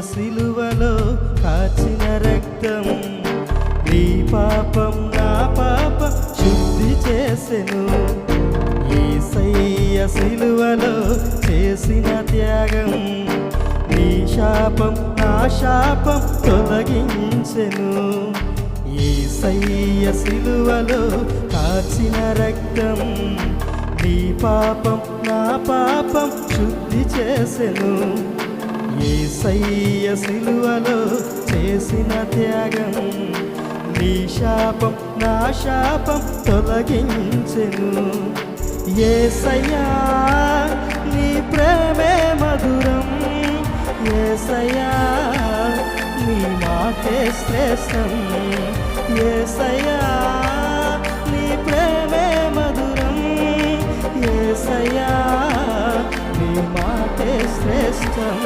సిలువలో కాచిన రక్తం నీ పాపం నా పాపం శుద్ధి చేసెను. యేసయ్య సిలువలో చేసిన త్యాగం నీ శాపం నా శాపం తొలగించెను. యేసయ్య సిలువలో కాచిన రక్తం నీ పాపం నా పాపం శుద్ధి చేసెను. యేసయ్య సిలువలో చేసిన త్యాగం నీ శాపం నా శాపం తొలగించెను. యేసయ్యా నీ ప్రేమే మధురం, యేసయ్యా నీ మాటే శ్రేష్టం. యేసయ్యా నీ ప్రేమే మధురం, యేసయ్యా నీ మాటే శ్రేష్టం.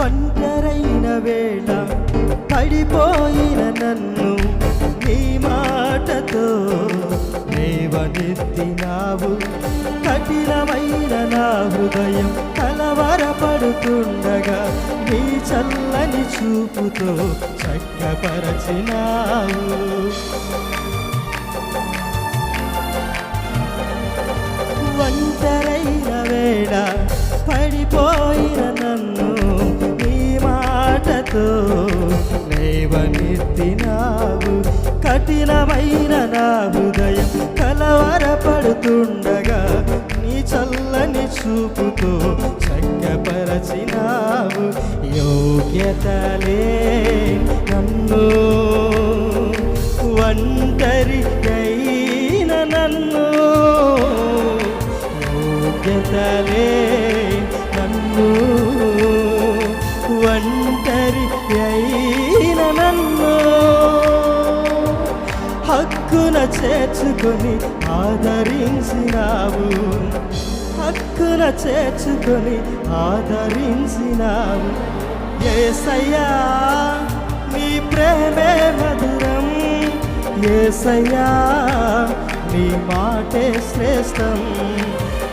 ఒంటరైన వేళ పడిపోయిన నన్ను నీ మాటతో లేవనెత్తినావు. కఠినమైన నా హృదయం కలవరపడుతుండగా నీ చల్లని చూపుతో చక్కపరచినావు. ఒంటరైన వేళ పడిపోయిన నన్ను నీ మాటతో లేవనెత్తినావు. కఠినమైన నా హృదయం కలవరపడుతుండగా నీ చల్లని చూపుతో చక్కపరచినావు. యోగ్యతలే నన్ను ఒంటరి అయిన నన్ను, యోగ్యతలే నన్ను ఒంటరి అయిన నన్ను హక్కున చేర్చుకొని ఆదరించినావు. హక్కున చేర్చుకొని ఆదరించినావు. యేసయ్యా నీ ప్రేమే మధురం, యేసయ్యా నీ మాటే శ్రేష్టం.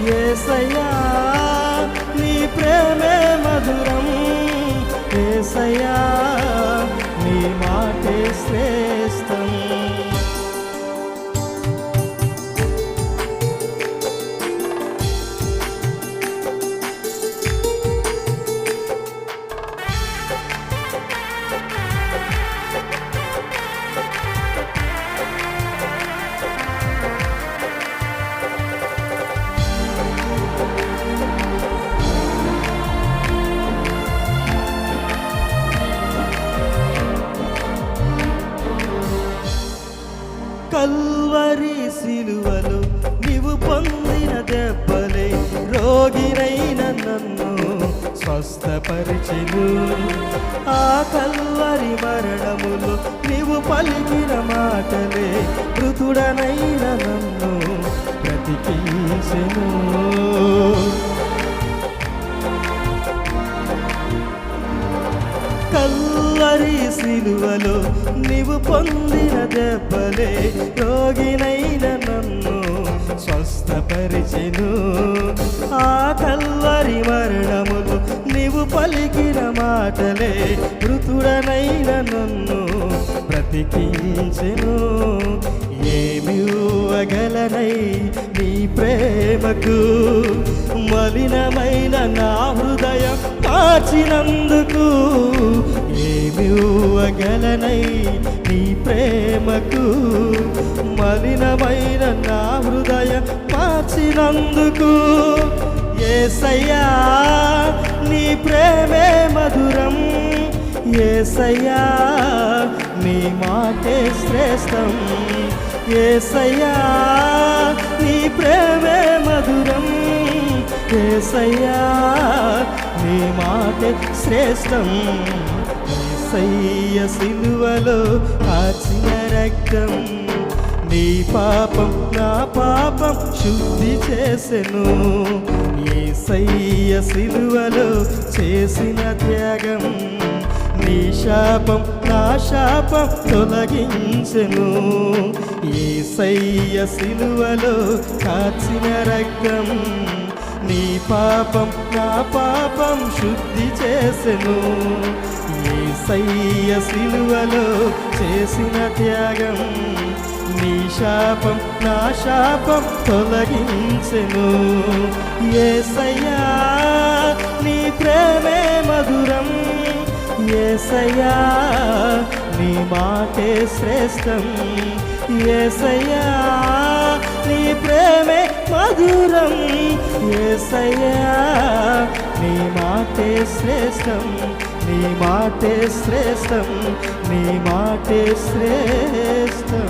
యేసయ్యా నీ ప్రేమే మధురం, యేసయ్యా నీ మాటే శ్రేష్టం. కల్వరి సిలువలో నీవు పొందిన దెబ్బలే రోగినైన నన్ను స్వస్థపరిచెను. ఆ కల్వరి మరణములో నీవు పలికిన మాటలే మృతుడనైన నన్ను బ్రతికించెను. కల్వరి సిలువలో నీవు పొందిన దెబ్బలే రోగినైన నన్ను స్వస్థపరిచెను. ఆ కల్వరి మరణములు నీవు పలికిన మాటలే మృతుడనైన నన్ను బ్రతికించెను. ఏమి ఇవ్వగలనై నీ ప్రేమకు, మలినమైన నా హృదయం మార్చినందుకు. ఏమి ఇవ్వగలనై నీ ప్రేమకు, మలినమైన నా హృదయం మార్చినందుకు. యేసయ్యా నీ ప్రేమే మధురం, యేసయ్యా నీ మాటే శ్రేష్టం. యేసయ్యా నీ ప్రేమే మధురం, యేసయ్యా నీ మాటే శ్రేష్టం. యేసయ్య సిలువలో కాచిన రక్తం నీ పాపం నా పాపం శుద్ధి చేసెను యేసయ్య సిలువలో చేసిన త్యాగం నీ శాపం నా శాపం తొలగించెను యేసయ్య సిలువలో కాచిన రక్తం నీ పాపం నా పాపం శుద్ధి చేసెను యేసయ్య సిలువలో చేసిన త్యాగం నీ శాపం నా శాపం తొలగించెను యేసయ్యా నీ ప్రేమే మధురం యేసయ్యా నీ మాటే శ్రేష్టం యేసయ్యా నీ ప్రేమే మధురం యేసయ్యా నీ మాటే శ్రేష్టం నీ మాటే శ్రేష్టం నీ మాటే శ్రేష్టం